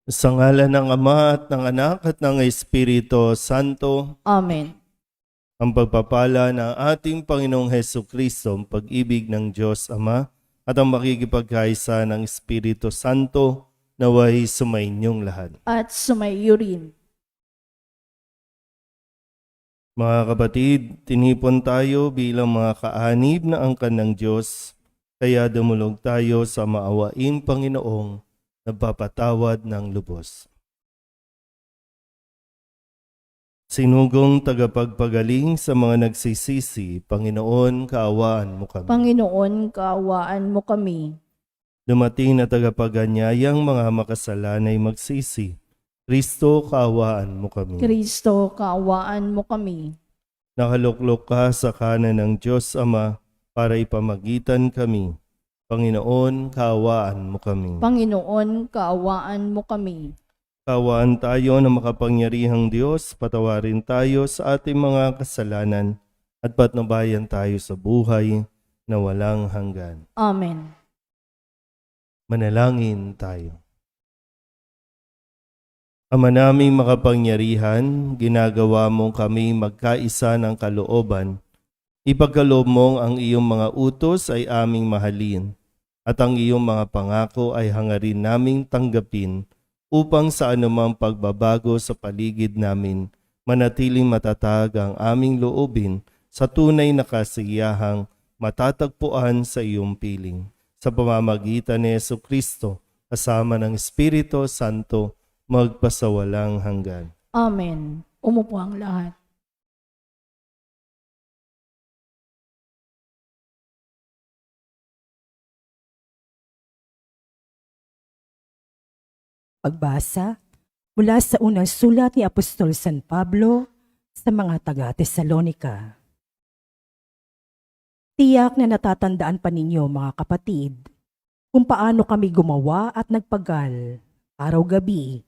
Sa ngalan ng Ama at ng Anak at ng Espiritu Santo, Amen. ang pagpapala ng ating Panginoong Hesukristo, ang pag-ibig ng Diyos Ama at ang makikipagkaisa ng Espiritu Santo naway sumainyong lahat. At sumaiyo rin. Mga kapatid, tinipon tayo bilang mga kaanib na angkan ng Diyos, kaya dumulog tayo sa maawaing Panginoong nagpapatawad ng lubos. Sinugong tagapagpagaling sa mga nagsisisi, Panginoon, kaawaan mo kami. Panginoon, kaawaan mo kami. Dumating na tagapaganyayang mga makasalanay magsisi, Kristo, kaawaan mo kami. Kristo, kaawaan mo kami. Nakaluklok ka sa kanan ng Diyos Ama para ipamagitan kami. Panginoon, kaawaan mo kami. Panginoon, kaawaan mo kami. Kaawaan tayo ng makapangyarihang Diyos, patawarin tayo sa ating mga kasalanan at patnubayan tayo sa buhay na walang hanggan. Amen. Manalangin tayo. Ama naming makapangyarihan, ginagawa mong kami magkaisa ng kalooban. Ipagkaloob mong ang iyong mga utos ay aming mahalin at ang iyong mga pangako ay hangarin naming tanggapin upang sa anumang pagbabago sa paligid namin, manatiling matatag ang aming loobin sa tunay na kasiyahang matatagpuan sa iyong piling. Sa pamamagitan ni Jesucristo, kasama ng Espiritu Santo, magpasawalang hanggan. Amen. Umupo ang lahat. Pagbasa mula sa unang sulat ni Apostol San Pablo sa mga taga-Tesalonika. Tiyak na natatandaan pa ninyo, mga kapatid, kung paano kami gumawa at nagpagal araw-gabi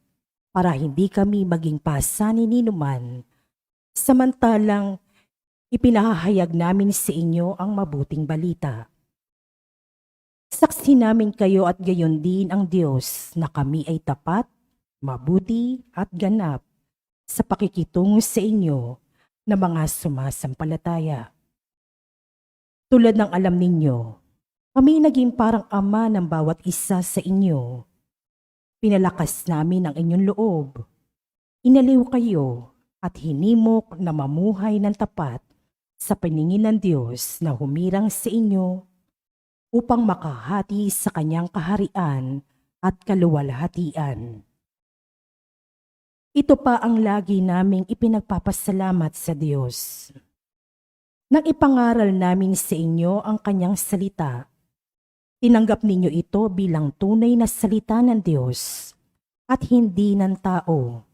para hindi kami maging pasanin ni numan, samantalang ipinahahayag namin sa inyo ang mabuting balita. Saksi namin kayo at gayon din ang Diyos na kami ay tapat, mabuti at ganap sa pakikitungo sa inyo na mga sumasampalataya. Tulad ng alam ninyo, kami naging parang ama ng bawat isa sa inyo. Pinalakas namin ang inyong loob. Inaliw kayo at hinimok na mamuhay ng tapat sa paningin ng Diyos na humirang sa inyo upang makahati sa kanyang kaharian at kaluwalhatian. Ito pa ang lagi naming ipinagpapasalamat sa Diyos. Nang ipangaral namin sa inyo ang kanyang salita, tinanggap ninyo ito bilang tunay na salita ng Diyos at hindi ng tao.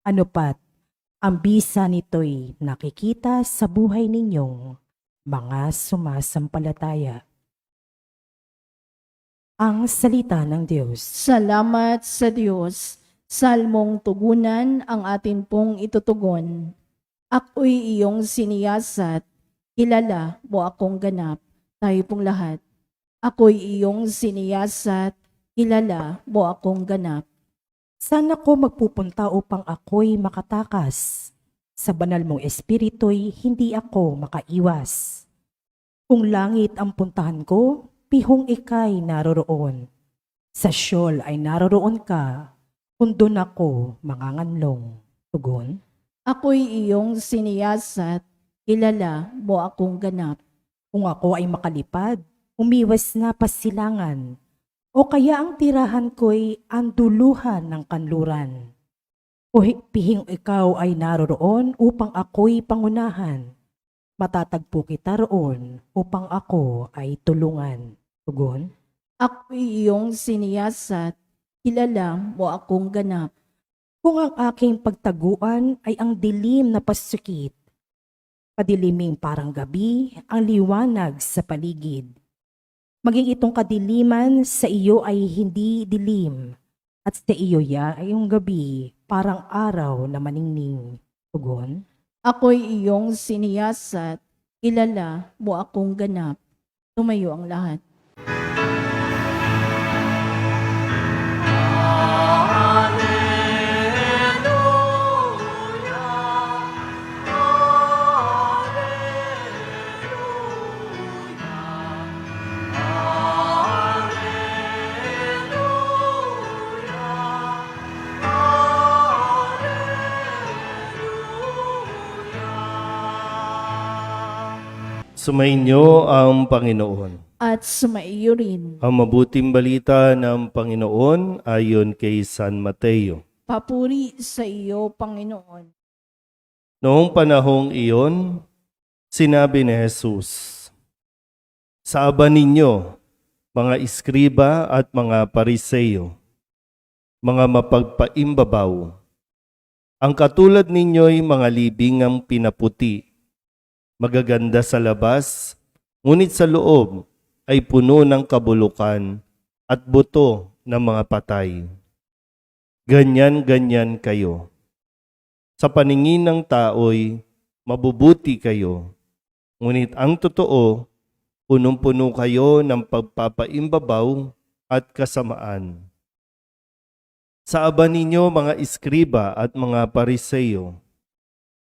Ano pat, ang bisa nito'y nakikita sa buhay ninyong mga sumasampalataya. Ang salita ng Diyos. Salamat sa Diyos. Salmong tugunan ang atin pong itutugon. Ako'y iyong siniyasat, kilala mo akong ganap. Tayo pong lahat. Ako'y iyong siniyasat, kilala mo akong ganap. Saan ako magpupunta upang ako'y makatakas? Sa banal mong espiritu'y hindi ako makaiwas. Kung langit ang puntahan ko, pihong ika'y naroroon. Sa Sheol ay naroroon ka, kung doon ako manganganlong. Tugon. Ako'y iyong siniyasat, kilala mo akong ganap. Kung ako ay makalipad, umiwas na pasilangan, o kaya ang tirahan ko'y anduluhan ng kanluran. O pihing ikaw ay naroroon upang ako'y pangunahan. Matatagpo kita roon upang ako ay tulungan. Tugon. Ako'y iyong siniyasat, kilala mo akong ganap. Kung ang aking pagtaguan ay ang dilim na pasukit, padiliming parang gabi ang liwanag sa paligid. Maging itong kadiliman sa iyo ay hindi dilim, at sa iyo ay yung gabi parang araw na maningning. Tugon. Ako'y iyong siniyasat, kilala mo akong ganap. Tumayo ang lahat. Sumainyo ang Panginoon. At sumaiyo rin. Ang mabuting balita ng Panginoon ayon kay San Mateo. Papuri sa iyo, Panginoon. Noong panahong iyon, sinabi ni Jesus, "Saaban ninyo, mga iskriba at mga pariseyo, mga mapagpaimbabaw. Ang katulad ninyo'y mga libingang pinaputi, magaganda sa labas, ngunit sa loob ay puno ng kabulukan at buto ng mga patay. Ganyan-ganyan kayo. Sa paningin ng tao'y mabubuti kayo, ngunit ang totoo, punong-puno kayo ng pagpapaimbabaw at kasamaan. Saaban ninyo mga iskriba at mga pariseyo,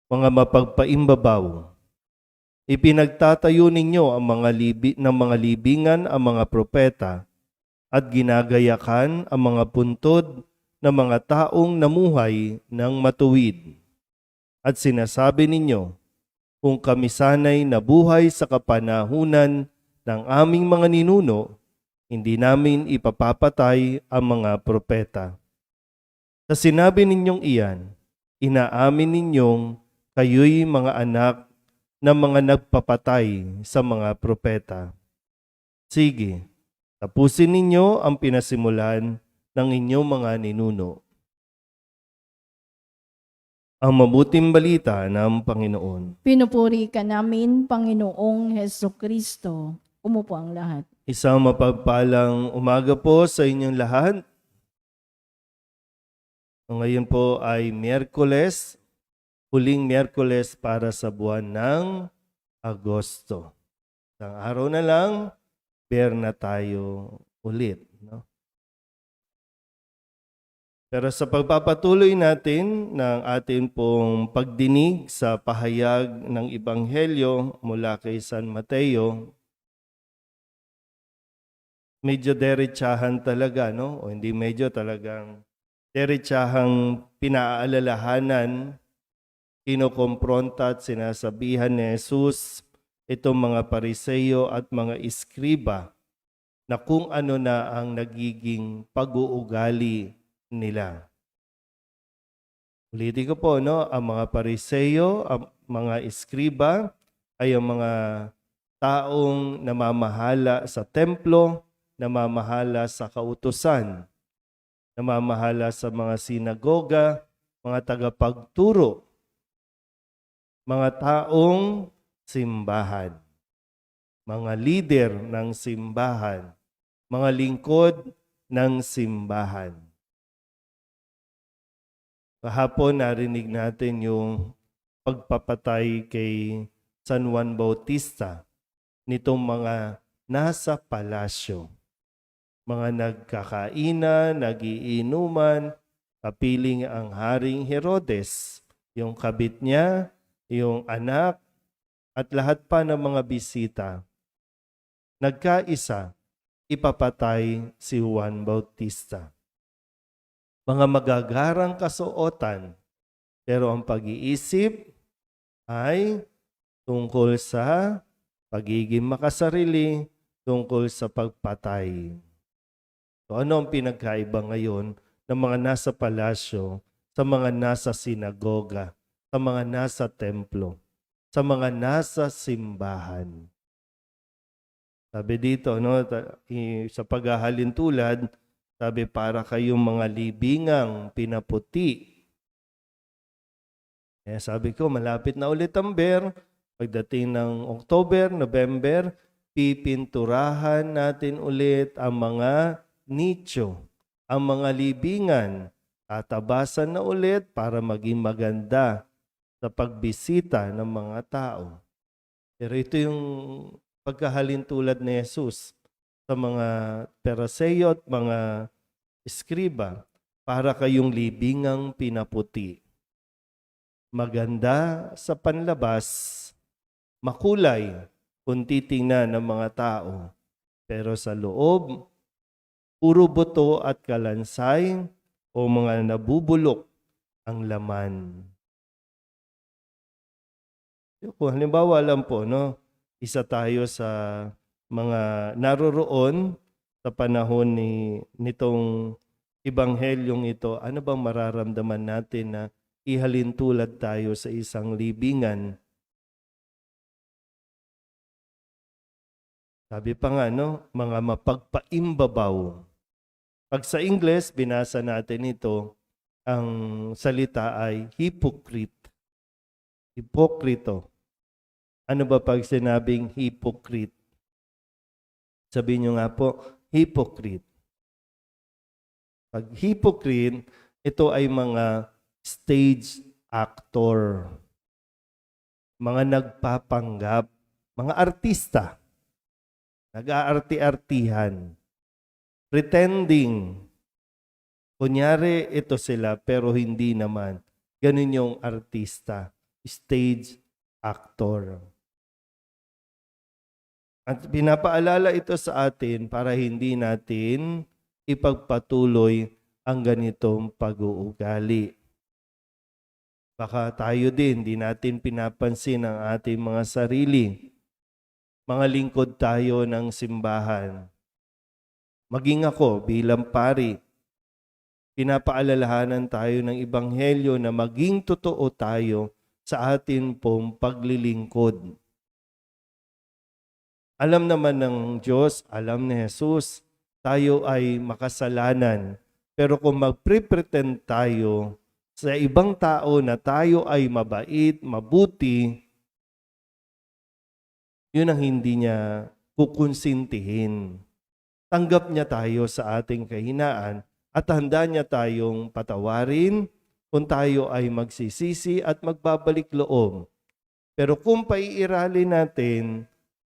mga mapagpaimbabaw. Ipinagtatayo ninyo ang mga libingan ang mga propeta at ginagayakan ang mga puntod ng mga taong namuhay ng matuwid. At sinasabi ninyo, kung kami sana'y nabuhay sa kapanahunan ng aming mga ninuno, hindi namin ipapapatay ang mga propeta. Sa sinabi ninyong iyan, inaamin ninyong kayo'y mga anak ng mga nagpapatay sa mga propeta. Sige, tapusin ninyo ang pinasimulan ng inyong mga ninuno." Ang mabuting balita ng Panginoon. Pinupuri ka namin, Panginoong Hesukristo. Umupo ang lahat. Isang mapagpalang umaga po sa inyong lahat. Ngayon po ay Miyerkules, huling Miyerkules para sa buwan ng Agosto. Isang araw na lang, bear na tayo ulit. No? Pero sa pagpapatuloy natin ng ating pong pagdinig sa pahayag ng Ebanghelyo mula kay San Mateo, medyo derechahan talaga, no? O hindi medyo, talagang derechahang pinaalalahanan, kinokompronta at sinasabihan ni Jesus itong mga pariseyo at mga iskriba na kung ano na ang nagiging pag-uugali nila. Ulitin ko po, no? Ang mga pariseyo, ang mga iskriba ay ang mga taong namamahala sa templo, namamahala sa kautusan, namamahala sa mga sinagoga, mga tagapagturo, mga taong simbahan, mga leader ng simbahan, mga lingkod ng simbahan. Kahapon narinig natin yung pagpapatay kay San Juan Bautista nitong mga nasa palasyo. Mga nagkakainan, nagiinuman, kapiling ang Haring Herodes, yung kabit niya, yung anak, at lahat pa ng mga bisita. Nagkaisa, ipapatay si Juan Bautista. Mga magagarang kasuotan, pero ang pag-iisip ay tungkol sa pagiging makasarili, tungkol sa pagpatay. So ano ang pinagkaiba ngayon ng mga nasa palasyo sa mga nasa sinagoga, sa mga nasa templo, sa mga nasa simbahan? Sabi dito, no, sa paghahalin tulad, sabi, para kayong mga libingang pinaputi. Sabi ko, malapit na ulit ang bear. Pagdating ng October, November, pipinturahan natin ulit ang mga nicho, ang mga libingan. Tatabasan na ulit para maging maganda sa pagbisita ng mga tao. Pero ito yung pagkahalin tulad ni Jesus sa mga pariseyo at mga iskriba, para kayong libingang pinaputi. Maganda sa panlabas, makulay kung titingnan ng mga tao, pero sa loob, puro buto at kalansay o mga nabubulok ang laman. Kung halimbawa lang po, no, isa tayo sa mga naroroon sa panahon nitong Ibanghelyong ito. Ano bang mararamdaman natin na ihalin tulad tayo sa isang libingan? Sabi pa nga, no, mga mapagpaimbabaw. Pag sa Ingles, binasa natin ito, ang salita ay hypocrite. Hipokrito. Ano ba pag sinabing hypocrite? Sabihin nyo nga po, hypocrite. Pag hypocrite, ito ay mga stage actor. Mga nagpapanggap. Mga artista. Nag-aarti-artihan. Pretending. Kunyari, ito sila, pero hindi naman. Ganun yung artista. Stage actor. At pinapaalala ito sa atin para hindi natin ipagpatuloy ang ganitong pag-uugali. Baka tayo din, di natin pinapansin ang ating mga sarili. Mga lingkod tayo ng simbahan. Maging ako bilang pari, pinapaalalahanan tayo ng Ebanghelyo na maging totoo tayo sa atin pong paglilingkod. Alam naman ng Diyos, alam ni Jesus, tayo ay makasalanan. Pero kung magpre-pretend tayo sa ibang tao na tayo ay mabait, mabuti, yun ang hindi niya kukonsintihin. Tanggap niya tayo sa ating kahinaan at handa niya tayong patawarin kung tayo ay magsisisi at magbabalik loob. Pero kung paiiralin natin,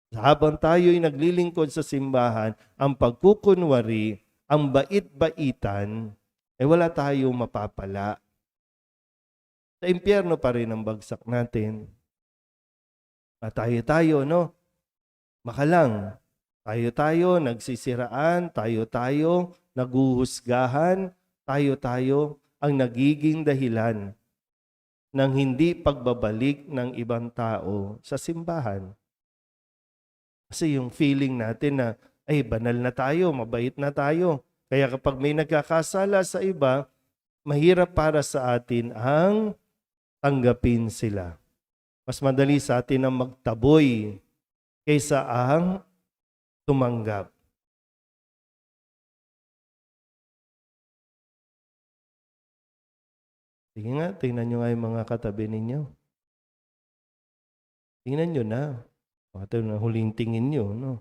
habang tayo ay naglilingkod sa simbahan, ang pagkukunwari, ang bait-baitan, ay wala tayong mapapala. Sa impyerno pa rin ang bagsak natin. At tayo, no? Makalang. Tayo, nagsisiraan. Tayo, naguhusgahan. Tayo, ang nagiging dahilan ng hindi pagbabalik ng ibang tao sa simbahan. Kasi yung feeling natin na, ay, banal na tayo, mabait na tayo. Kaya kapag may nagkakasala sa iba, mahirap para sa atin ang tanggapin sila. Mas madali sa atin ang magtaboy kaysa ang tumanggap. Sige nga, tingnan nyo nga yung mga katabi ninyo. Tingnan nyo na. Ito na huling tingin nyo, no?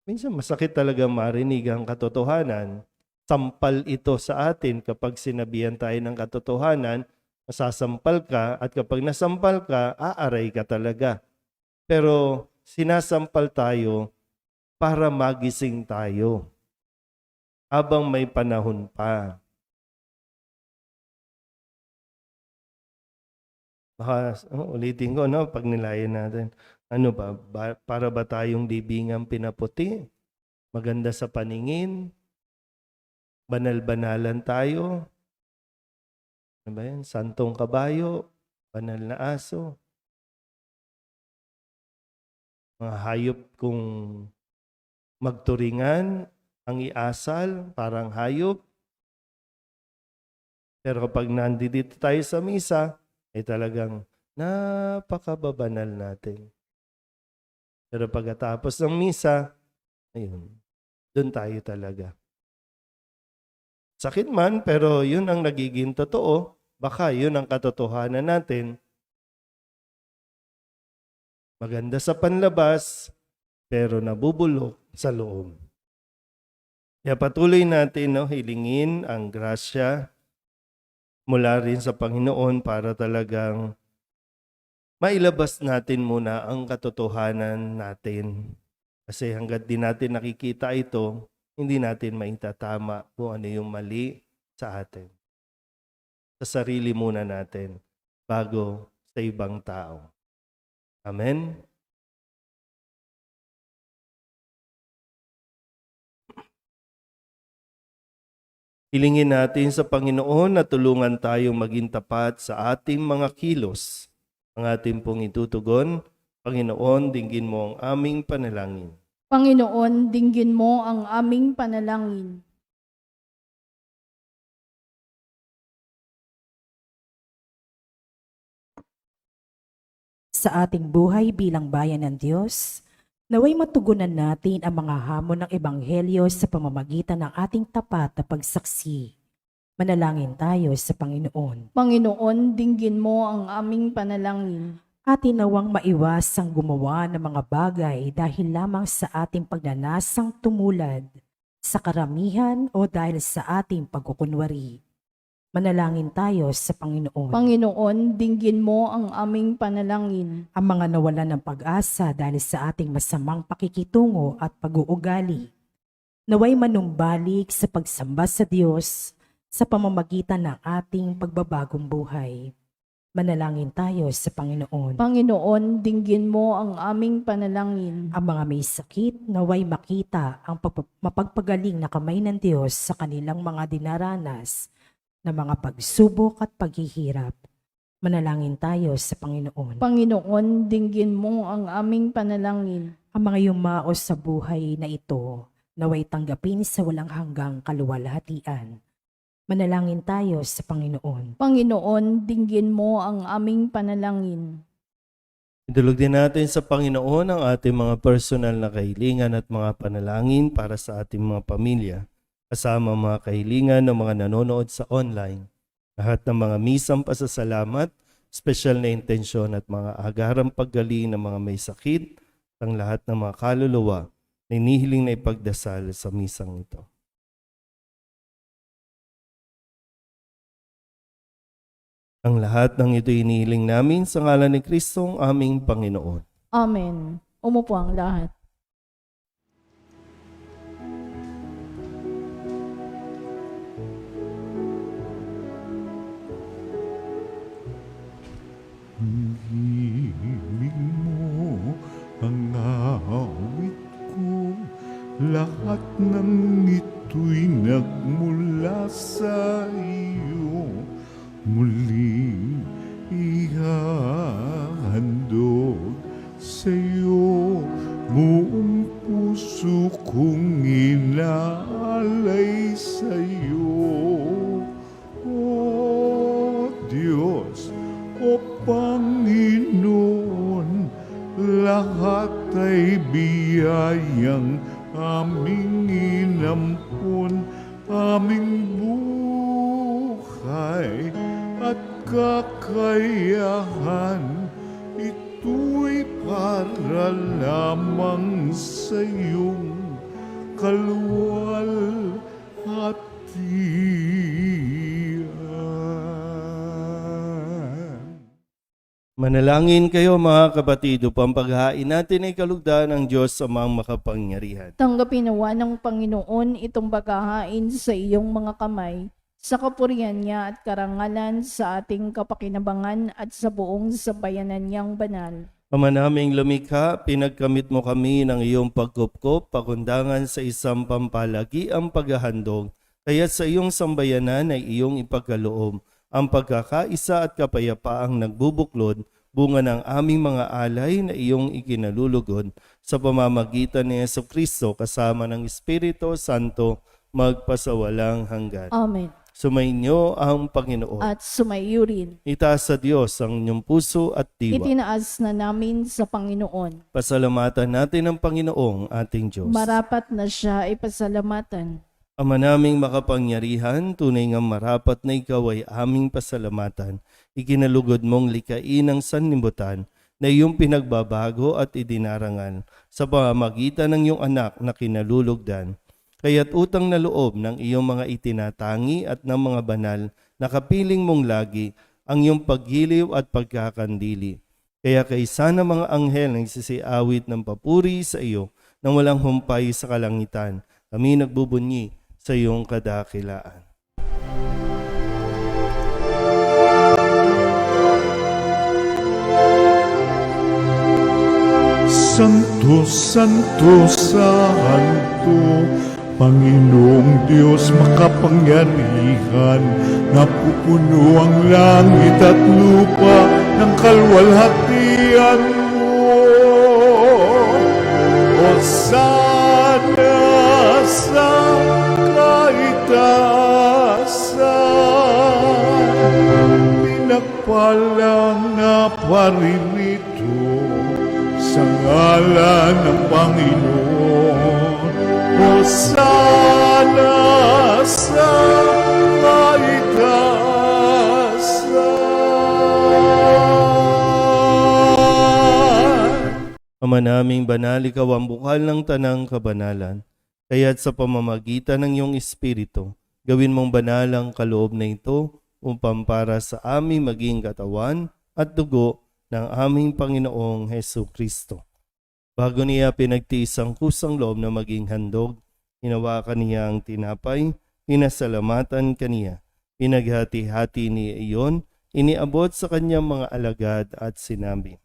Minsan masakit talaga marinig ang katotohanan. Sampal ito sa atin kapag sinabihan tayo ng katotohanan, masasampal ka at kapag nasampal ka, aaray ka talaga. Pero sinasampal tayo para magising tayo habang may panahon pa. Baka, ulitin ko, no? Pag nilayan natin, ano ba, para ba tayong libingang pinaputi? Maganda sa paningin? Banal-banalan tayo? Ano ba yan? Santong kabayo? Banal na aso? Mga hayop kung magturingan, ang iasal, parang hayop. Pero kapag nandito tayo sa misa, ay talagang napakababanal natin. Pero pagkatapos ng misa, ayun, doon tayo talaga. Sakit man, pero yun ang nagiging totoo. Baka yun ang katotohanan natin. Maganda sa panlabas, pero nabubulok sa loob. Kaya patuloy natin, no, hilingin ang grasya mula rin sa Panginoon para talagang mailabas natin muna ang katotohanan natin. Kasi hanggat di natin nakikita ito, hindi natin maitatama kung ano yung mali sa atin. Sa sarili muna natin bago sa ibang tao. Amen? Hilingin natin sa Panginoon na tulungan tayong maging tapat sa ating mga kilos ang ating pong itutugon. Panginoon, dinggin mo ang aming panalangin. Panginoon, dinggin mo ang aming panalangin. Sa ating buhay bilang bayan ng Diyos, naway matugunan natin ang mga hamon ng Ebanghelyo sa pamamagitan ng ating tapat na pagsaksi. Manalangin tayo sa Panginoon. Panginoon, dinggin mo ang aming panalangin. Atin nawang maiwasang gumawa ng mga bagay dahil lamang sa ating pagnanasang tumulad, sa karamihan o dahil sa ating pagkukunwari. Manalangin tayo sa Panginoon. Panginoon, dinggin mo ang aming panalangin. Ang mga nawalan ng pag-asa dahil sa ating masamang pakikitungo at pag-uugali, naway manumbalik sa pagsamba sa Diyos sa pamamagitan ng ating pagbabagong buhay. Manalangin tayo sa Panginoon. Panginoon, dinggin mo ang aming panalangin. Ang mga may sakit naway makita ang mapagpagaling na kamay ng Diyos sa kanilang mga dinaranas na mga pagsubok at paghihirap. Manalangin tayo sa Panginoon. Panginoon, dinggin mo ang aming panalangin. Ang mga yumaos sa buhay na ito naway tanggapin sa walang hanggang kaluwalhatian. Manalangin tayo sa Panginoon. Panginoon, dinggin mo ang aming panalangin. Idulog din natin sa Panginoon ang ating mga personal na kahilingan at mga panalangin para sa ating mga pamilya, kasama mga kahilingan ng mga nanonood sa online. Lahat ng mga misang pasasalamat, special na intensyon at mga agarang paggaling ng mga may sakit, ang lahat ng mga kaluluwa na inihiling na ipagdasal sa misang ito. Ang lahat ng ito inihiling namin sa ngalan ni Kristong aming Panginoon. Amen. Umupo ang lahat. Himig mo ang awit ko, lahat ng ito'y nagmula sa iyo. Muling ihahandog sa iyo, buong puso kong inaalay sa iyo. O Diyos, o Panginoon, lahat ay biyayang aming inampun, aming buhay at kakayahan. Ito'y para lamang sa iyong kaluwalhatian. Manalangin kayo mga kapatid upang paghain natin ay kalugdan ng Diyos amang makapangyarihan. Tanggapin nawa ng Panginoon itong bagahain sa iyong mga kamay, sa kapurihan niya at karangalan sa ating kapakinabangan at sa buong sambayanan niyang banal. Ama naming lumikha, pinagkamit mo kami ng iyong pagkupkop, pakundangan sa isang pampalagiang paghahandog, kaya sa iyong sambayanan ay iyong ipagkaloob ang pagkakaisa at kapayapaang nagbubuklod, bunga ng aming mga alay na iyong ikinalulugod sa pamamagitan ni Jesucristo kasama ng Espiritu Santo magpasawalang hanggan. Amen. Sumainyo ang Panginoon. At sumaiyo rin. Itaas sa Diyos ang inyong puso at diwa. Itinaas na namin sa Panginoon. Pasalamatan natin ang Panginoong ating Diyos. Marapat na siya ay pasalamatan. Ama naming makapangyarihan, tunay nga marapat na ikaw ay aming pasalamatan. Ikinalugod mong likain ang sanlibutan na iyong pinagbabago at idinarangan sa pamamagitan ng iyong anak na kinalulugdan. Kaya't utang na loob ng iyong mga itinatangi at ng mga banal na kapiling mong lagi ang iyong paggiliw at pagkakandili. Kaya kaysa ng mga anghel na nagsisiawit ng papuri sa iyo nang walang humpay sa kalangitan, kami nagbubunyi sa iyong kadakilaan. Santo, Santo, Santo, Panginoong Diyos makapangyarihan, napupuno ang langit at lupa ng kalwalhatian mo. Hosana sa kaitaasan, pinagpalang na paririto sa ngalan ng Panginoon. Hosana sa kaitaasan. Ama naming banal, ikaw ang bukal ng tanang kabanalan. Kaya't sa pamamagitan ng iyong Espiritu, gawin mong banal ang kaloob na ito upang para sa aming maging katawan at dugo ng aming Panginoong Hesu Kristo. Bago niya pinagtiis ang kusang loob na maging handog, hinawakan niya ang tinapay, pinasalamatan kaniya, pinaghati-hati niya iyon, iniabot sa kanyang mga alagad at sinabi,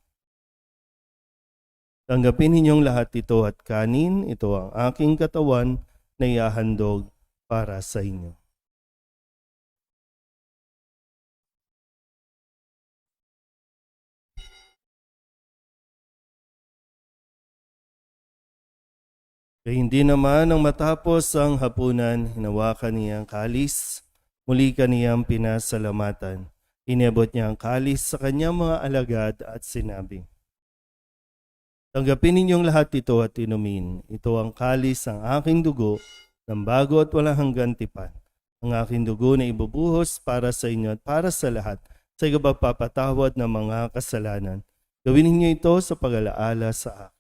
"Tanggapin ninyong lahat ito at kanin, ito ang aking katawan na ihahandog para sa inyo." Kaya hindi naman nang matapos ang hapunan, hinawakan niya ang kalis, muli kaniyang pinasalamatan. Iniabot niya ang kalis sa kanyang mga alagad at sinabi, "Tanggapin ninyong lahat ito at inumin. Ito ang kalis ng aking dugo ng bago at walang hanggang tipan. Ang aking dugo na ibubuhos para sa inyo at para sa lahat sa ikapagpapatawad ng mga kasalanan. Gawin ninyo ito sa pag-alaala sa akin."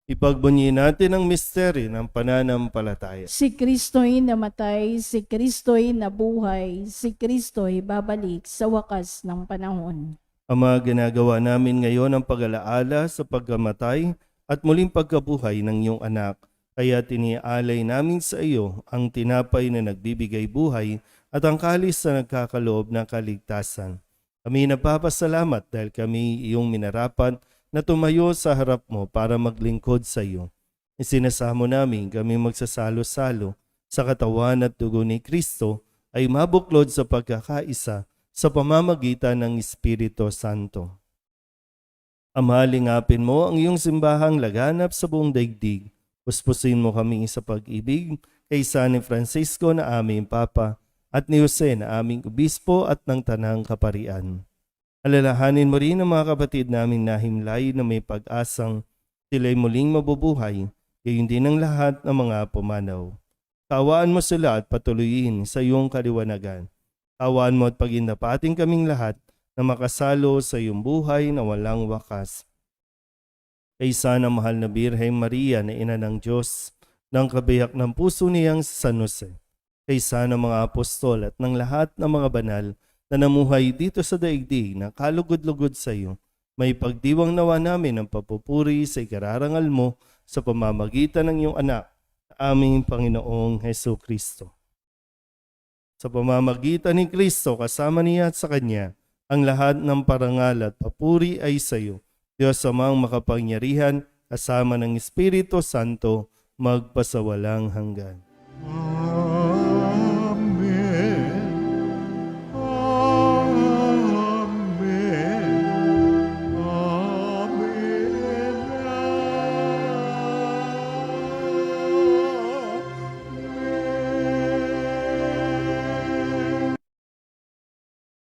Ipagbunyi natin ang misteryo ng pananampalataya. Si Kristo'y namatay, si Kristo'y nabuhay, si Kristo'y babalik sa wakas ng panahon. Ama, ginagawa namin ngayon ang pag-alaala sa pagkamatay at muling pagkabuhay ng iyong anak. Kaya tiniaalay namin sa iyo ang tinapay na nagbibigay buhay at ang kalis na nagkakaloob ng kaligtasan. Kami napapasalamat dahil kami iyong minarapat na tumayo sa harap mo para maglingkod sa iyo. Isinasamo namin kami magsasalo-salo sa katawan at dugo ni Kristo ay mabuklod sa pagkakaisa sa pamamagitan ng Espiritu Santo. Ama, lingapin mo ang iyong simbahang laganap sa buong daigdig. Puspusin mo kami sa pag-ibig kay San Francisco na aming Papa at ni Jose na aming Obispo at ng Tanang Kaparian. Alalahanin mo rin ang mga kapatid naming nahimlay na may pag-asang sila'y muling mabubuhay, gayon din ang lahat ng mga pumanaw. Kaawaan mo sila at patuloyin sa iyong kaliwanagan. Kaawaan mo at pagindapating kaming lahat na makasalo sa iyong buhay na walang wakas. Kay sana mahal na Birheng Maria na ina ng Diyos, ng kabiyak ng puso niyang San Jose. Kay sana mga apostol at ng lahat ng mga banal na namuhay dito sa daigdig na kalugod-lugod sa iyo, may pagdiwang nawa namin ang papupuri sa ikararangal mo sa pamamagitan ng iyong anak, aming Panginoong Hesu Kristo. Sa pamamagitan ni Kristo, kasama niya at sa Kanya, ang lahat ng parangal at papuri ay sa iyo, Diyos Amang makapangyarihan, kasama ng Espiritu Santo, magpasawalang hanggan.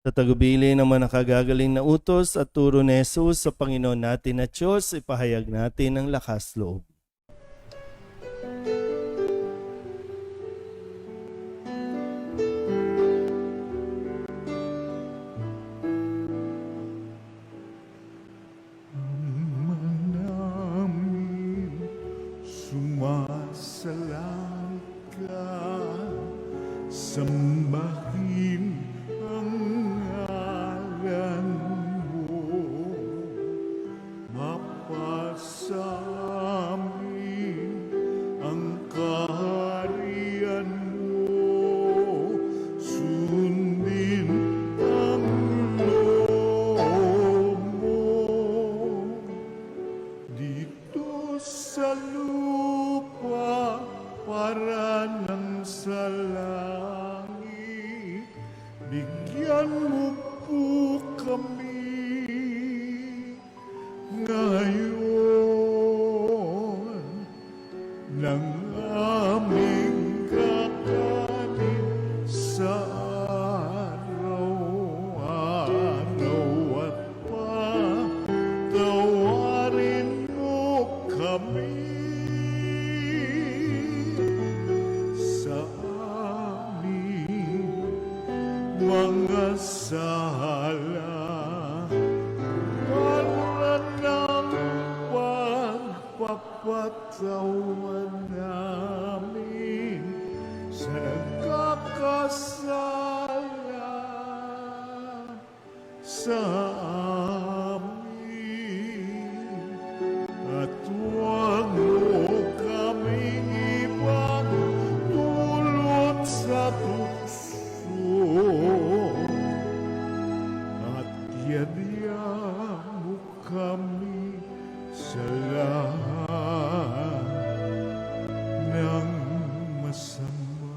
Sa tagubili naman nakagagaling na utos at turo ni Jesus sa Panginoon natin na Diyos, ipahayag natin ang lakas loob. Namin sumasalang ka, sambahin ang ngalan mo, mapasam bigyan mo po kami ngayon ng aming kakanin sa araw-araw at patawarin mo kami sa aming mga sala para ng pagpapatawan namin sa nagkakasala sa amin at huwag mo kaming ibang dulot sa tukso at yadya mo kami sa lahat ng masama.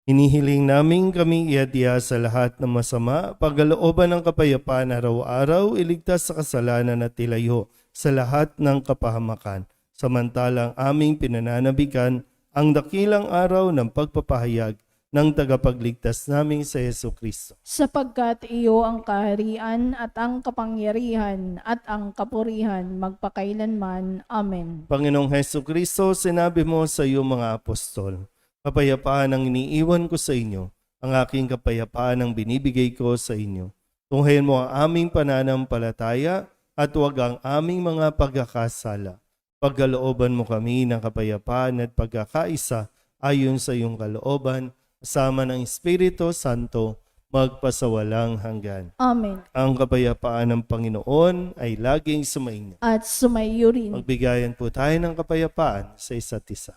Hinihiling namin kami iadya sa lahat ng masama, pagkalooban ng kapayapaan araw-araw, iligtas sa kasalanan at ilayo sa lahat ng kapahamakan. Samantalang aming pinananabikan ang dakilang araw ng pagpapahayag ng tagapagligtas naming sa Yesu Kristo. Sapagkat iyo ang kaharian at ang kapangyarihan at ang kapurihan magpakailanman. Amen. Panginoong Hesu Kristo, sinabi mo sa iyong mga apostol, kapayapaan ang iniiwan ko sa inyo, ang aking kapayapaan ang binibigay ko sa inyo. Tunghayin mo ang aming pananampalataya at huwag ang aming mga pagkakasala. Pagkalooban mo kami ng kapayapaan at pagkakaisa ayon sa iyong kalooban, kasama ng Espiritu Santo, magpasawalang hanggan. Amen. Ang kapayapaan ng Panginoon ay laging sumainyo. At sumayo rin. Magbigayan po tayo ng kapayapaan sa isa't isa.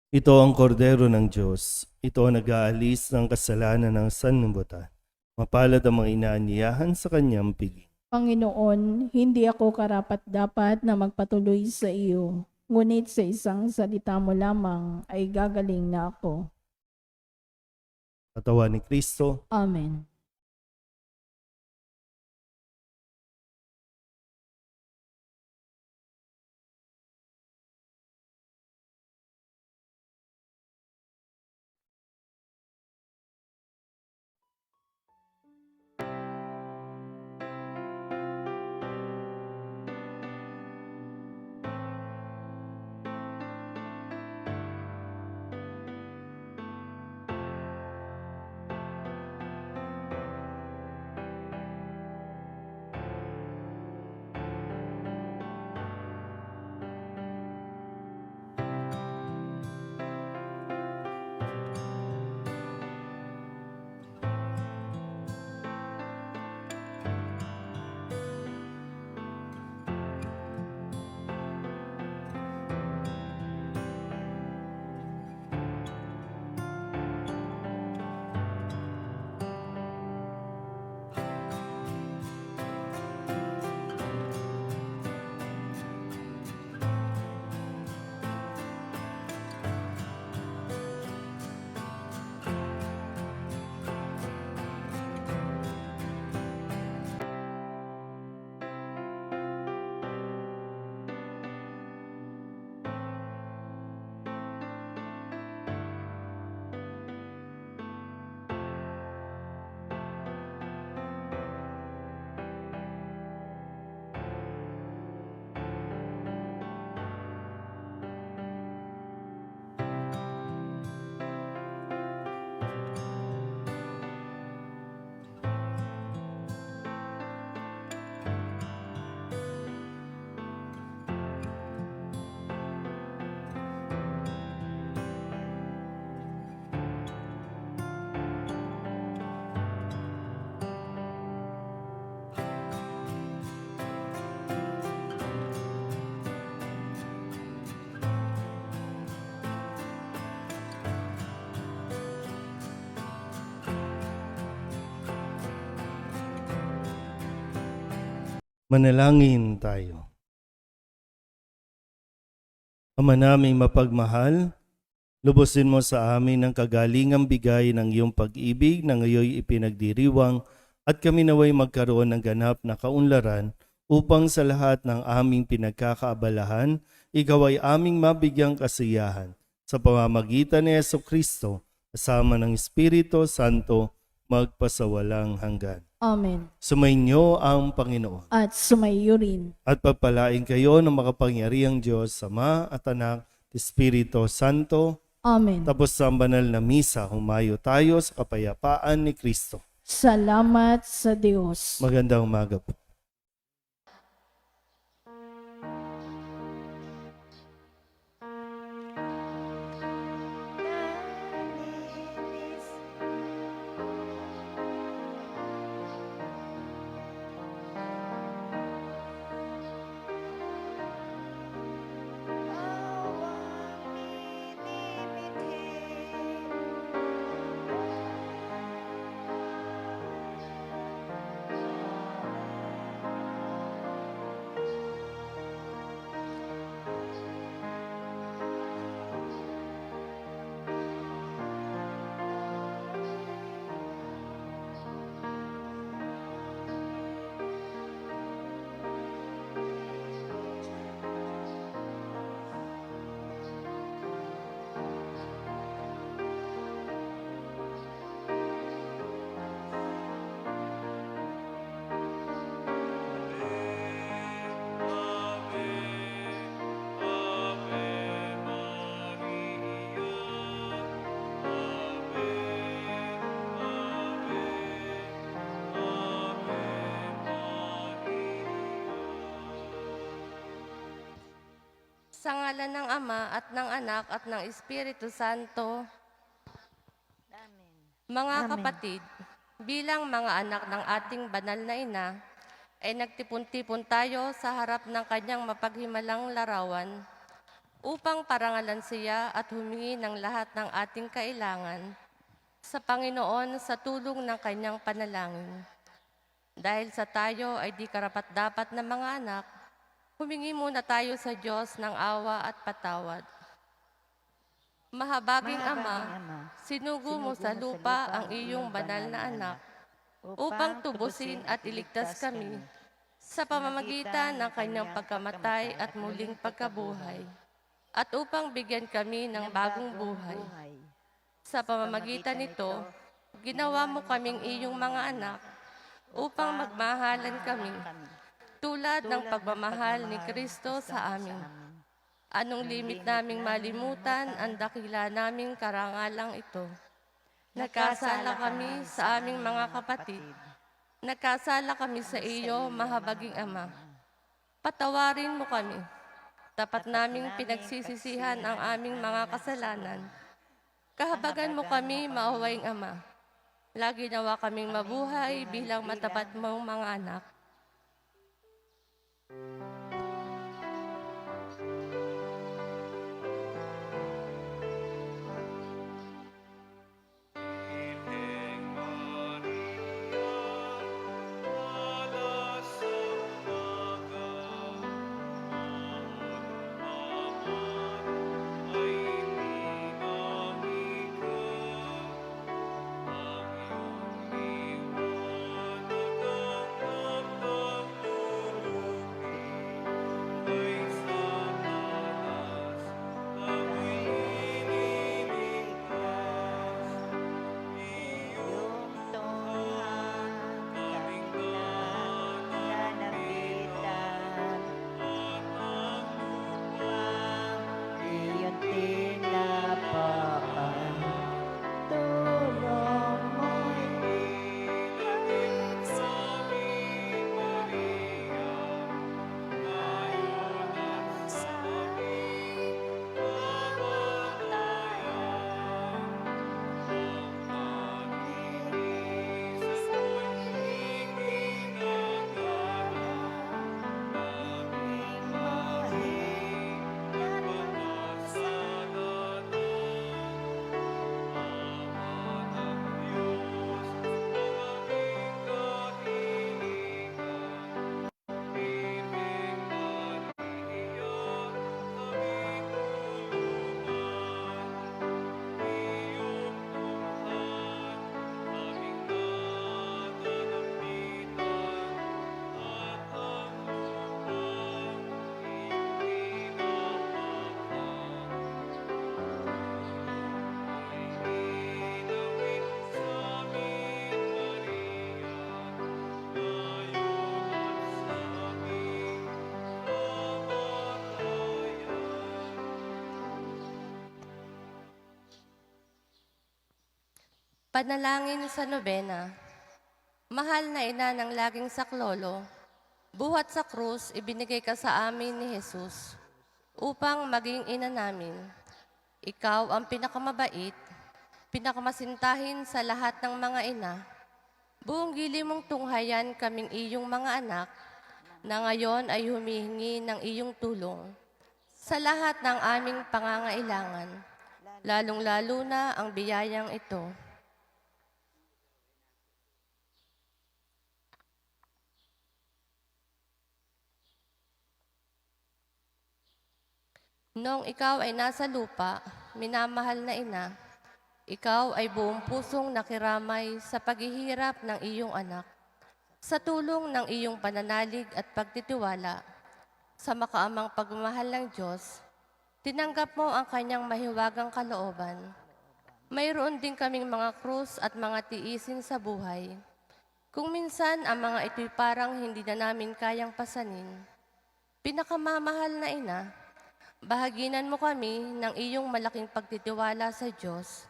Ito ang kordero ng Diyos. Ito ang nag-aalis ng kasalanan ng sanlibutan. Mapalad ang mga inaanyayahan sa kanyang piging. Panginoon, hindi ako karapat-dapat na magpatuloy sa iyo. Ngunit sa isang salita mo lamang ay gagaling na ako. Katawan ni Kristo, Amen. Manalangin tayo. Ama naming mapagmahal, lubusin mo sa amin ang kagalingang bigay ng iyong pag-ibig na ngayon ipinagdiriwang at kami naway magkaroon ng ganap na kaunlaran upang sa lahat ng aming pinagkakaabalahan, ikaw ay aming mabigyang kasiyahan sa pamamagitan ni Jesucristo kasama ng Espiritu Santo magpasawalang hanggan. Amen. Sumainyo ang Panginoon. At sumaiyo rin. At pagpalain kayo ng makapangyarihang Diyos, Ama at Anak, at Espiritu Santo. Amen. Tapos sa banal na misa, humayo tayo sa kapayapaan ni Kristo. Salamat sa Diyos. Magandang umaga po. Sa ngalan ng Ama at ng Anak at ng Espiritu Santo. Mga kapatid, bilang mga anak ng ating banal na ina, ay nagtipon-tipon tayo sa harap ng kanyang mapaghimalang larawan upang parangalan siya at humingi ng lahat ng ating kailangan sa Panginoon sa tulong ng kanyang panalangin. Dahil sa tayo ay di karapat-dapat na mga anak, humingi muna tayo sa Diyos ng awa at patawad. Mahabaging Ama, sinugo mo sa lupa ang iyong banal na anak upang tubusin at iligtas kami sa pamamagitan ng kanyang pagkamatay at muling pagkabuhay, at upang bigyan kami ng bagong buhay. Sa pamamagitan nito, ginawa mo kaming iyong mga anak upang magmahalan kami tulad ng pagmamahal ni Kristo sa amin. Anong limit naming malimutan ang dakila naming karangalang ito. Nagkasala kami sa aming mga kapatid. Nagkasala kami sa iyo, mahabaging Ama. Patawarin mo kami. Tapat naming pinagsisisihan ang aming mga kasalanan. Kahabagan mo kami, maawaing Ama. Lagi nawa kaming mabuhay bilang matapat mong mga anak. Panalangin sa nobena. Mahal na ina ng laging saklolo, buhat sa krus ibinigay ka sa amin ni Jesus upang maging ina namin. Ikaw ang pinakamabait, pinakamasintahin sa lahat ng mga ina. Buong gili mong tunghayan kaming iyong mga anak na ngayon ay humihingi ng iyong tulong sa lahat ng aming pangangailangan, lalong-lalo na ang biyayang ito. Noong ikaw ay nasa lupa, minamahal na ina, ikaw ay buong pusong nakiramay sa paghihirap ng iyong anak. Sa tulong ng iyong pananalig at pagtitiwala sa makaamang pagmamahal ng Diyos, tinanggap mo ang kanyang mahiwagang kalooban. Mayroon din kaming mga krus at mga tiisin sa buhay. Kung minsan ang mga ito'y parang hindi na namin kayang pasanin. Pinakamamahal na ina, bahaginan mo kami ng iyong malaking pagtitiwala sa Diyos.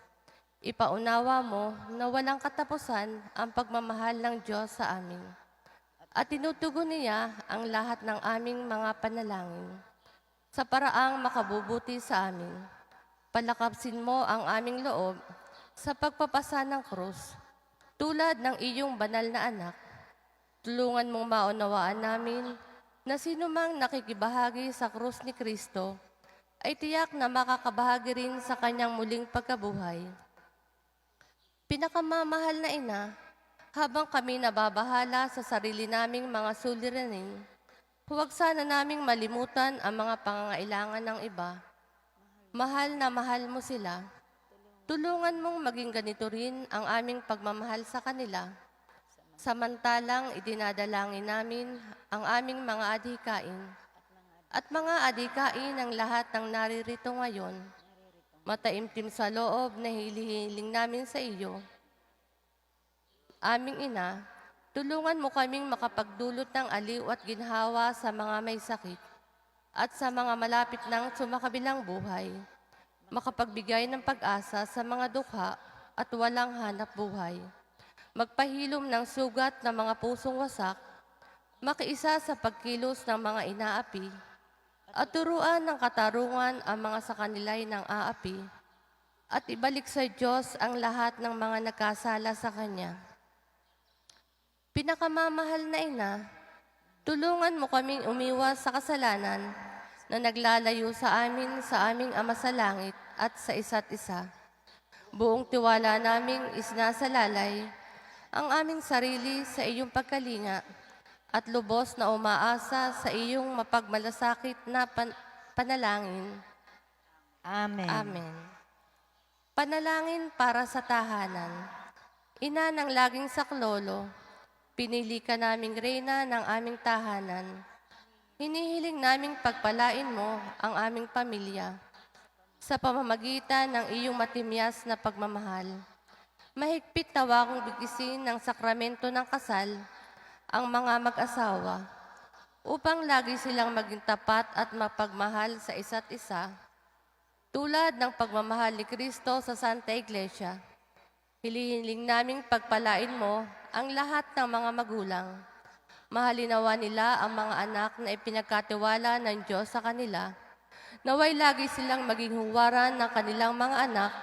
Ipaunawa mo na walang katapusan ang pagmamahal ng Diyos sa amin. At tinutugon niya ang lahat ng aming mga panalangin. Sa paraang makabubuti sa amin, palakapsin mo ang aming loob sa pagpapasa ng krus, tulad ng iyong banal na anak. Tulungan mong maunawaan namin na sino mang nakikibahagi sa krus ni Kristo ay tiyak na makakabahagi rin sa kanyang muling pagkabuhay. Pinakamamahal na ina, habang kami nababahala sa sarili naming mga suliranin, huwag sana naming malimutan ang mga pangangailangan ng iba. Mahal na mahal mo sila. Tulungan mong maging ganito rin ang aming pagmamahal sa kanila. Samantalang idinadalangin namin ang aming mga adhikain at mga adhikain ng lahat ng naririto ngayon. Mataimtim sa loob na hilihiling namin sa iyo. Aming ina, tulungan mo kaming makapagdulot ng aliw at ginhawa sa mga may sakit at sa mga malapit ng sumakabilang buhay. Makapagbigay ng pag-asa sa mga dukha at walang hanap buhay. Magpahilom ng sugat ng mga pusong wasak, makiisa sa pagkilos ng mga inaapi, at turuan ng katarungan ang mga sa kanila'y ng aapi, at ibalik sa Diyos ang lahat ng mga nagkasala sa Kanya. Pinakamamahal na ina, tulungan mo kaming umiwas sa kasalanan na naglalayo sa aming Ama sa Langit at sa isa't isa. Buong tiwala naming isinasalalay ang aming sarili sa iyong pagkalinga at lubos na umaasa sa iyong mapagmalasakit na panalangin. Amen. Amen. Panalangin para sa tahanan. Ina ng laging saklolo, pinili ka naming reyna ng aming tahanan. Hinihiling naming pagpalain mo ang aming pamilya sa pamamagitan ng iyong matimyas na pagmamahal. Mahigpit na wakong bigisin ng sakramento ng kasal ang mga mag-asawa upang lagi silang maging tapat at mapagmahal sa isa't isa, tulad ng pagmamahal ni Kristo sa Santa Iglesia. Hilihiling naming pagpalain mo ang lahat ng mga magulang. Mahalinawa nila ang mga anak na ipinagkatiwala ng Diyos sa kanila. Naway lagi silang maging huwaran ng kanilang mga anak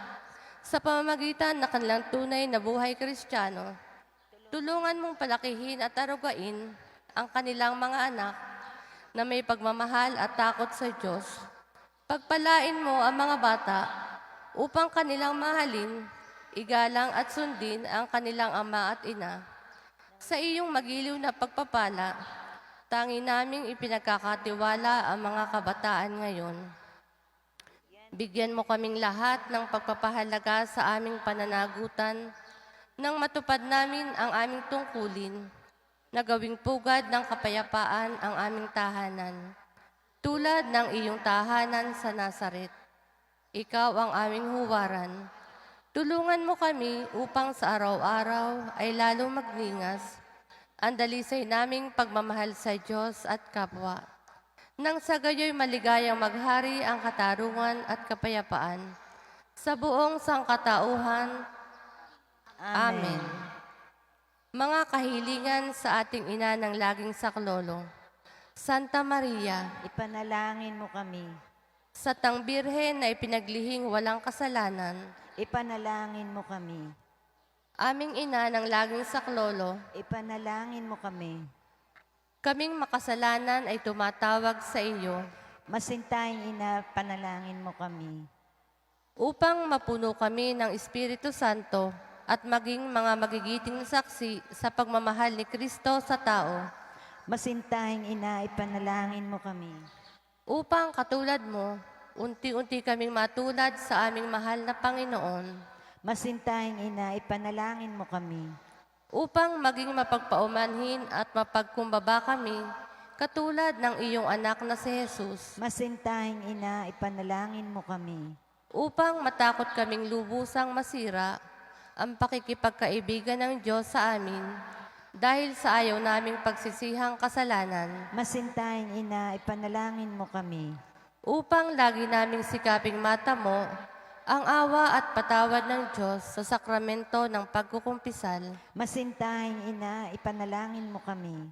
sa pamamagitan ng kanilang tunay na buhay Kristiyano. Tulungan mong palakihin at arugain ang kanilang mga anak na may pagmamahal at takot sa Diyos. Pagpalain mo ang mga bata upang kanilang mahalin, igalang at sundin ang kanilang ama at ina. Sa iyong magiliw na pagpapala, tangi naming ipinagkakatiwala ang mga kabataan ngayon. Bigyan mo kaming lahat ng pagpapahalaga sa aming pananagutan nang matupad namin ang aming tungkulin na gawing pugad ng kapayapaan ang aming tahanan, tulad ng iyong tahanan sa Nazaret. Ikaw ang aming huwaran. Tulungan mo kami upang sa araw-araw ay lalong magningas ang dalisay naming pagmamahal sa Diyos at kapwa. Nang sa gayo'y maligayang maghari ang katarungan at kapayapaan sa buong sangkatauhan. Amen. Mga kahilingan sa ating ina ng laging saklolo, Santa Maria, Ipanalangin mo kami. sa tang birhen na ipinaglihing walang kasalanan, Ipanalangin mo kami. aming ina ng laging saklolo, Ipanalangin mo kami. kaming makasalanan ay tumatawag sa iyo Masintahing ina, panalangin mo kami. upang mapuno kami ng Espiritu Santo at maging mga magigiting saksi sa pagmamahal ni Kristo sa tao, Masintahing ina, ipanalangin mo kami. upang katulad mo, unti-unti kaming matulad sa aming mahal na Panginoon, Masintahing ina, ipanalangin mo kami. upang maging mapagpaumanhin at mapagkumbaba kami, katulad ng iyong anak na si Jesus, Masintahing ina, ipanalangin mo kami. upang matakot kaming lubusang masira ang pakikipagkaibigan ng Diyos sa amin dahil sa ayaw naming pagsisihang kasalanan, Masintahing ina, ipanalangin mo kami. upang lagi naming sikaping matamo ang awa at patawad ng Diyos sa sakramento ng pagkukumpisal, Masintahing ina, ipanalangin mo kami.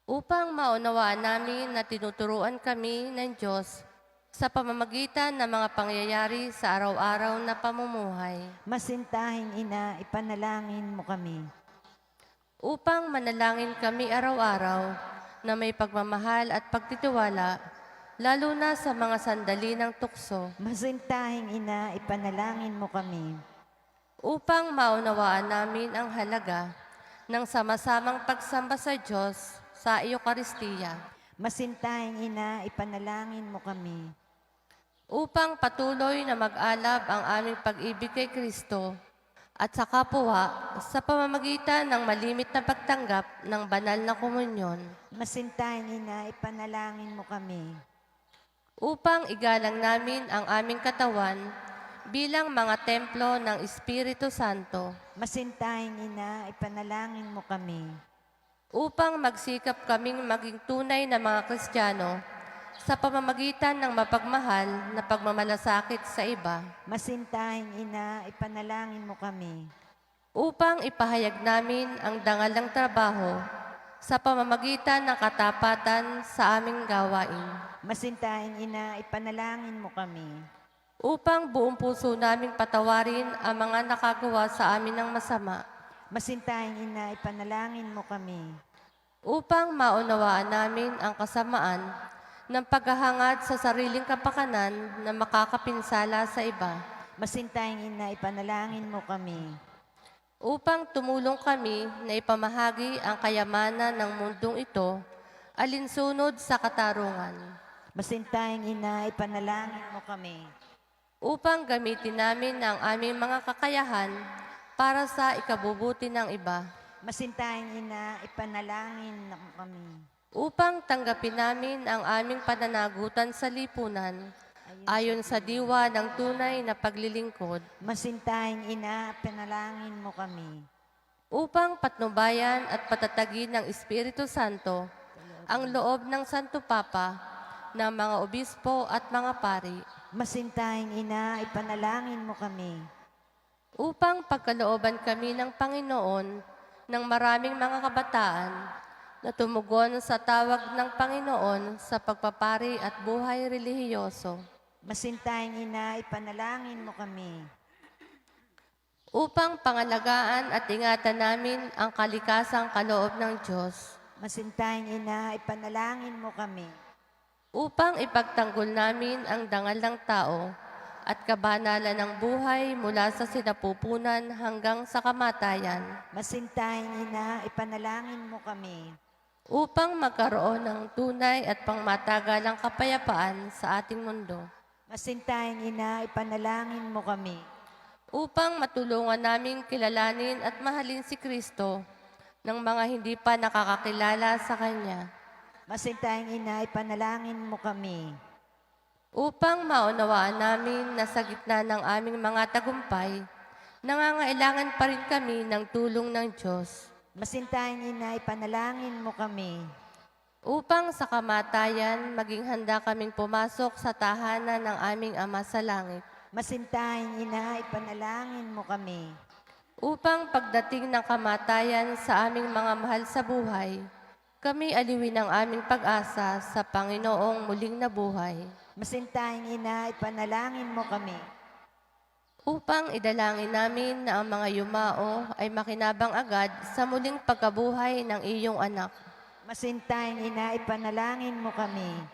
upang maunawaan namin na tinuturuan kami ng Diyos sa pamamagitan ng mga pangyayari sa araw-araw na pamumuhay, Masintahing ina, ipanalangin mo kami. upang manalangin kami araw-araw na may pagmamahal at pagtitiwala, lalo na sa mga sandali ng tukso, Masintahing ina, ipanalangin mo kami. upang maunawaan namin ang halaga ng sama-samang pagsamba sa Diyos sa Eucharistia, Masintahing ina, ipanalangin mo kami. upang patuloy na mag-alab ang aming pag-ibig kay Kristo at sa kapwa sa pamamagitan ng malimit na pagtanggap ng banal na komunyon, Masintahing ina, ipanalangin mo kami. upang igalang namin ang aming katawan bilang mga templo ng Espiritu Santo, Masintahing ina, ipanalangin mo kami. upang magsikap kaming maging tunay na mga Kristiyano sa pamamagitan ng mapagmahal na pagmamalasakit sa iba, Masintahing ina, ipanalangin mo kami. upang ipahayag namin ang dangal ng trabaho sa pamamagitan ng katapatan sa aming gawain, Masintahing ina, ipanalangin mo kami. upang buong puso naming patawarin ang mga nakagawa sa amin ng masama, Masintahing ina, ipanalangin mo kami. upang maunawaan namin ang kasamaan ng paghahangad sa sariling kapakanan na makakapinsala sa iba, Masintahing ina, ipanalangin mo kami. upang tumulong kami na ipamahagi ang kayamanan ng mundong ito alinsunod sa katarungan, Masintahing ina, ipanalangin mo kami. upang gamitin namin ang aming mga kakayahan para sa ikabubuti ng iba, Masintahing ina, ipanalangin mo kami. upang tanggapin namin ang aming pananagutan sa lipunan ayon sa diwa ng tunay na paglilingkod, Masintahing ina, panalangin mo kami. upang patnubayan at patatagin ng Espiritu Santo ang loob ng Santo Papa, ng mga obispo at mga pari, Masintahing ina, ipanalangin mo kami. upang pagkalooban kami ng Panginoon ng maraming mga kabataan na tumugon sa tawag ng Panginoon sa pagpapari at buhay relihiyoso, Masintahing ina, ipanalangin mo kami. upang pangalagaan at ingatan namin ang kalikasang kaloob ng Diyos, Masintahing ina, ipanalangin mo kami. upang ipagtanggol namin ang dangal ng tao at kabanalan ng buhay mula sa sinapupunan hanggang sa kamatayan, Masintahing ina, ipanalangin mo kami. upang magkaroon ng tunay at pangmatagalang kapayapaan sa ating mundo, Masintahing ina, ipanalangin mo kami. upang matulungan namin kilalanin at mahalin si Kristo ng mga hindi pa nakakakilala sa Kanya, Masintahing ina, ipanalangin mo kami. upang maunawaan namin na sa gitna ng aming mga tagumpay, nangangailangan pa rin kami ng tulong ng Diyos, Masintahing ina, ipanalangin mo kami. upang sa kamatayan maging handa kaming pumasok sa tahanan ng aming Ama sa langit, Masintahing ina, ipanalangin mo kami. upang pagdating ng kamatayan sa aming mga mahal sa buhay, kami aliwin ang aming pag-asa sa Panginoong muling nabuhay, Masintahing ina, ipanalangin mo kami. upang idalangin namin na ang mga yumao ay makinabang agad sa muling pagkabuhay ng iyong anak. Masintahing ina, ipanalangin mo kami.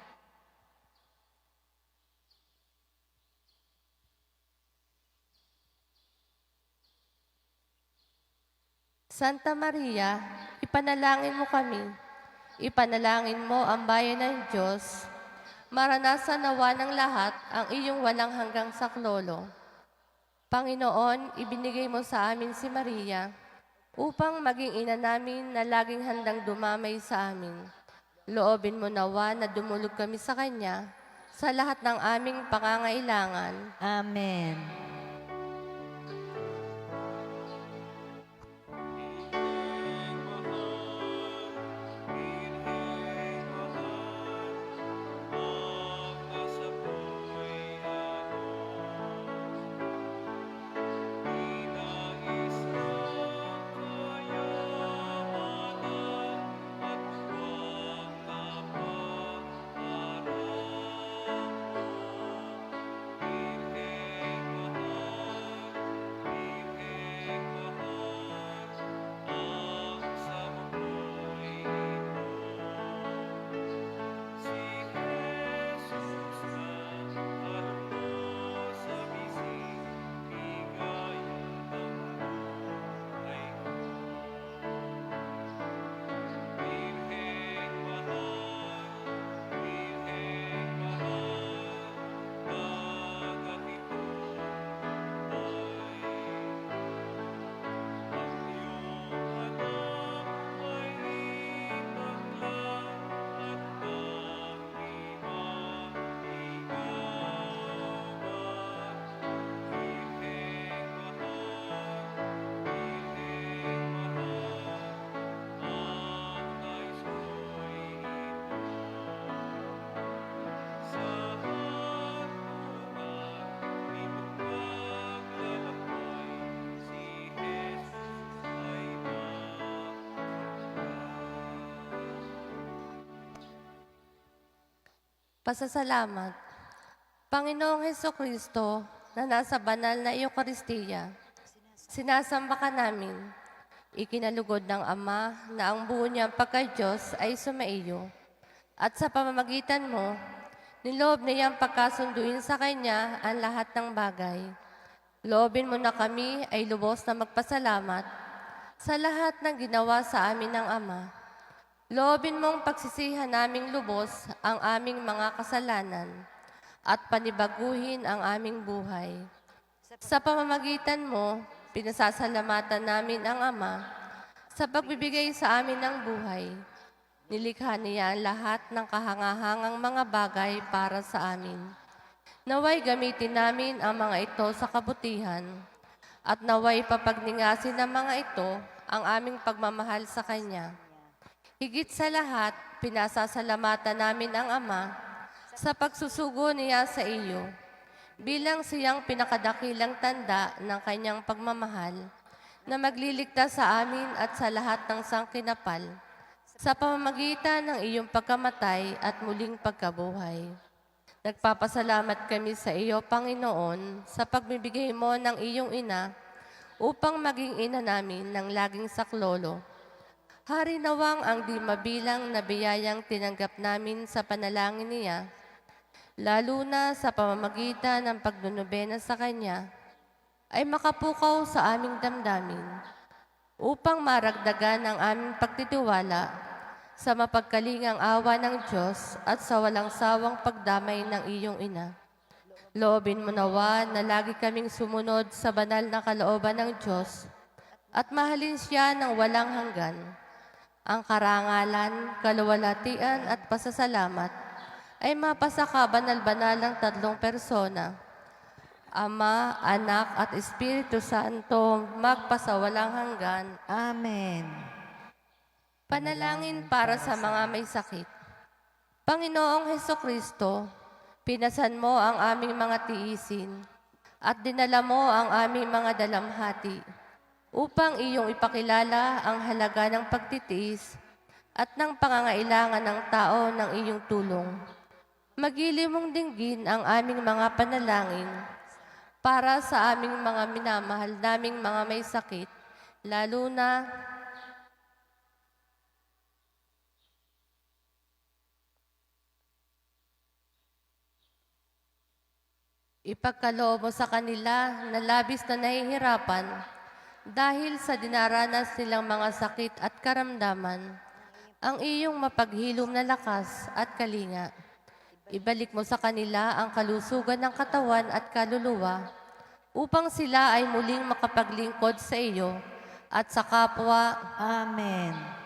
Santa Maria, ipanalangin mo kami. Ipanalangin mo ang bayan ng Diyos. Maranasan nawa ng lahat ang iyong walang hanggang saklolo. Panginoon, ibinigay mo sa amin si Maria upang maging ina namin na laging handang dumamay sa amin. Loobin mo nawa na dumulog kami sa Kanya sa lahat ng aming pangangailangan. Amen. Pasasalamat. Panginoong Hesukristo, na nasa banal na Eucharistia, sinasamba ka namin. Ikinalugod ng Ama na ang buo niyang pagka-Diyos ay sumaiyo. At sa pamamagitan mo, niloob niyang pagkasunduin sa Kanya ang lahat ng bagay. Loobin mo na kami ay lubos na magpasalamat sa lahat ng ginawa sa amin ng Ama. Loobin mong pagsisihan naming lubos ang aming mga kasalanan at panibaguhin ang aming buhay. Sa pamamagitan mo, pinasasalamatan namin ang Ama sa pagbibigay sa amin ng buhay. Nilikha niya ang lahat ng kahangahangang mga bagay para sa amin. Naway gamitin namin ang mga ito sa kabutihan at naway papagningasin ng mga ito ang aming pagmamahal sa Kanya. Higit sa lahat, pinasasalamatan namin ang Ama sa pagsusugo niya sa iyo bilang siyang pinakadakilang tanda ng Kanyang pagmamahal na magliligtas sa amin at sa lahat ng sangkinapal sa pamamagitan ng iyong pagkamatay at muling pagkabuhay. Nagpapasalamat kami sa iyo, Panginoon, sa pagbibigay mo ng iyong ina upang maging ina namin ng laging saklolo. Hari nawang ang di mabilang na biyayang tinanggap namin sa panalangin niya, lalo na sa pamamagitan ng pagdunubena sa Kanya, ay makapukaw sa aming damdamin upang maragdagan ang aming pagtitiwala sa mapagkalingang awa ng Diyos at sa walang sawang pagdamay ng iyong ina. Loobin mo nawa na lagi kaming sumunod sa banal na kalooban ng Diyos at mahalin siya ng walang hanggan. Ang karangalan, kaluwalhatian at pasasalamat ay mapasa ka banal-banal ng tatlong persona, Ama, Anak at Espiritu Santo, magpasawalang hanggan. Amen. Panalangin para sa mga may sakit. Panginoong Hesukristo, pinasan mo ang aming mga tiisin at dinala mo ang aming mga dalamhati. upang iyong ipakilala ang halaga ng pagtitiis at ng pangangailangan ng tao ng iyong tulong. Magili mong dinggin ang aming mga panalangin para sa aming mga minamahal naming mga may sakit, lalo na ipagkaloob mo sa kanila na labis na nahihirapan dahil sa dinaranas nilang mga sakit at karamdaman, ang iyong mapaghilom na lakas at kalinga. Ibalik mo sa kanila ang kalusugan ng katawan at kaluluwa upang sila ay muling makapaglingkod sa iyo at sa kapwa. Amen.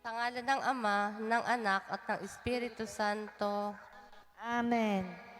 Sa ngalan ng Ama, ng Anak at ng Espiritu Santo. Amen.